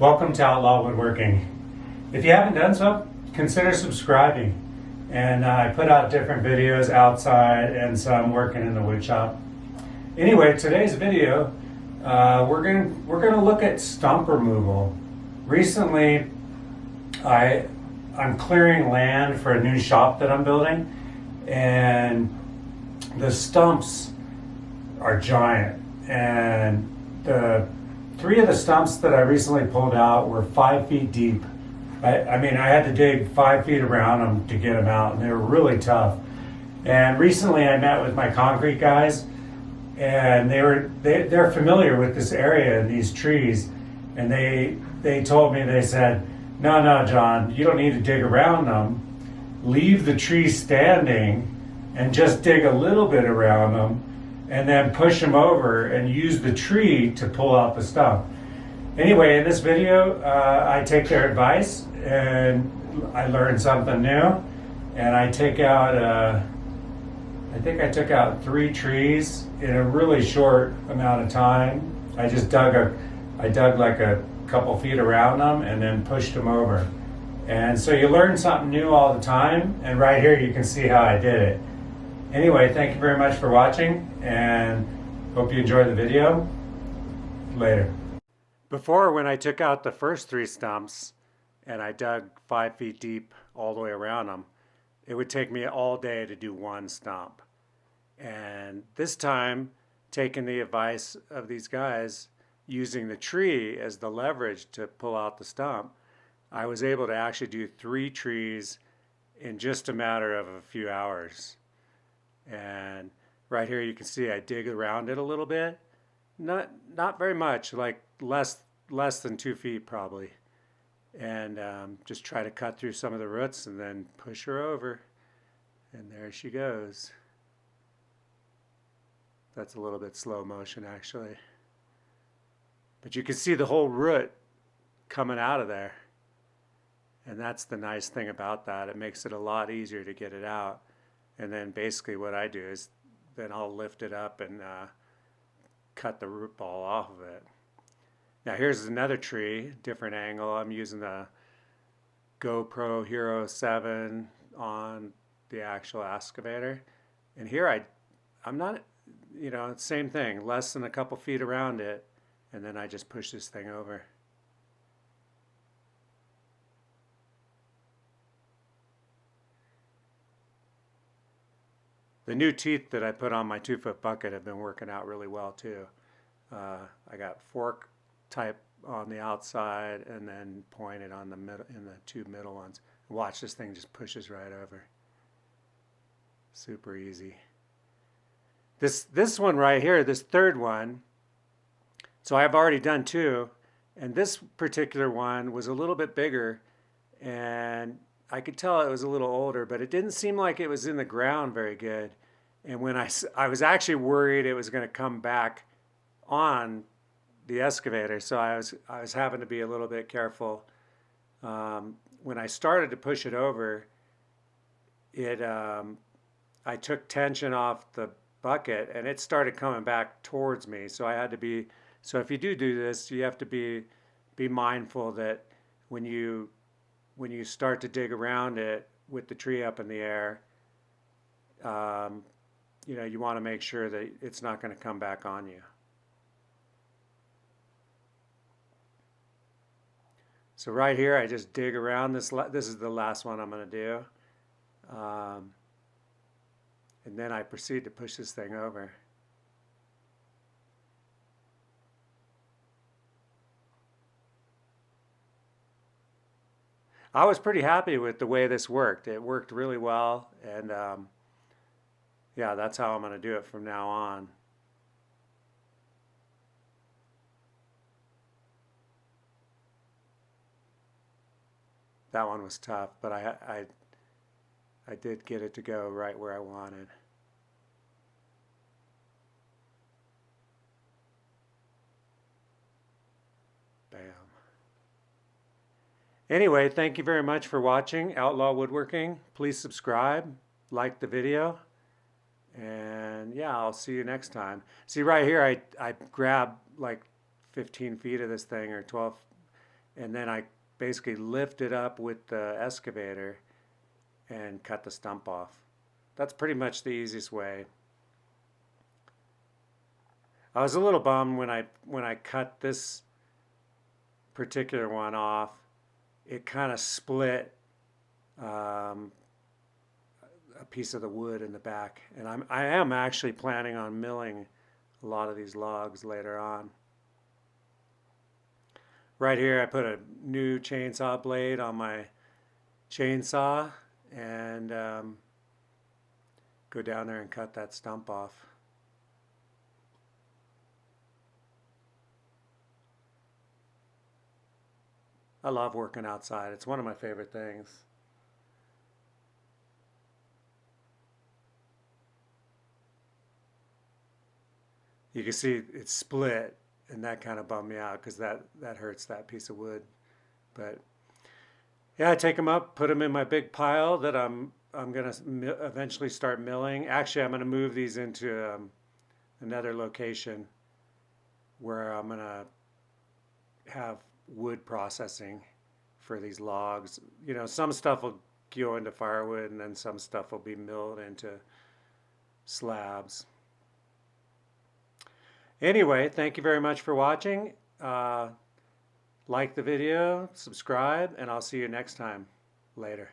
Welcome to Outlaw Woodworking. If you haven't done so, consider subscribing. And I put out different videos outside and some working in the wood shop. Anyway, today's video, we're gonna look at stump removal. Recently, I'm clearing land for a new shop that I'm building, and the stumps are giant. And the three of the stumps that I recently pulled out were 5 feet deep. I mean, I had to dig 5 feet around them to get them out, and they were really tough. And recently I met with my concrete guys, and they're familiar with this area and these trees, and they told me, they said, no, John, you don't need to dig around them. Leave the tree standing and just dig a little bit around them, and then push them over and use the tree to pull out the stump. Anyway, in this video, I take their advice and I learned something new, and I take out, I think I took out 3 trees in a really short amount of time. I just dug like a couple feet around them and then pushed them over. And so you learn something new all the time, and right here you can see how I did it. Anyway, thank you very much for watching, and hope you enjoy the video. Later. Before, when I took out the first 3 stumps and I dug 5 feet deep all the way around them, it would take me all day to do 1 stump. And this time, taking the advice of these guys, using the tree as the leverage to pull out the stump, I was able to actually do 3 trees in just a matter of a few hours. And right here you can see I dig around it a little bit. Not very much, like less than 2 feet probably. And just try to cut through some of the roots and then push her over. And there she goes. That's a little bit slow motion actually. But you can see the whole root coming out of there. And that's the nice thing about that. It makes it a lot easier to get it out. And then basically what I do is then I'll lift it up and cut the root ball off of it. Now here's another tree, different angle. I'm using the GoPro Hero 7 on the actual excavator. And here I'm not, same thing, less than a couple feet around it. And then I just push this thing over. The new teeth that I put on my 2-foot bucket have been working out really well too. I got fork type on the outside and then pointed on the middle, in the 2 middle ones. Watch, this thing just pushes right over. Super easy. This one right here, this 3rd one, so I've already done 2, and this particular one was a little bit bigger, and I could tell it was a little older, but it didn't seem like it was in the ground very good. And when I was actually worried it was going to come back on the excavator, so I was having to be a little bit careful. When I started to push it over, I took tension off the bucket and it started coming back towards me. So I had to be, so if you do this, you have to be mindful that when you start to dig around it with the tree up in the air, you want to make sure that it's not going to come back on you. So right here, I just dig around this. This is the last one I'm going to do. And then I proceed to push this thing over. I was pretty happy with the way this worked. It worked really well, and yeah, that's how I'm going to do it from now on. That one was tough, but I did get it to go right where I wanted. Bam. Anyway, thank you very much for watching Outlaw Woodworking. Please subscribe, like the video, and yeah, I'll see you next time. See right here, I grabbed like 15 feet of this thing, or 12, and then I basically lift it up with the excavator and cut the stump off. That's pretty much the easiest way. I was a little bummed when I cut this particular one off. It kind of split a piece of the wood in the back, and I am actually planning on milling a lot of these logs later on. Right here I put a new chainsaw blade on my chainsaw and go down there and cut that stump off. I love working outside. It's one of my favorite things. You can see it's split, and that kind of bummed me out because that hurts that piece of wood. But yeah, I take them up, put them in my big pile that I'm gonna eventually start milling. Actually, I'm gonna move these into another location where I'm gonna have wood processing for these logs. You know, some stuff will go into firewood, and then some stuff will be milled into slabs. Anyway, thank you very much for watching. Like the video, subscribe, and I'll see you next time. Later.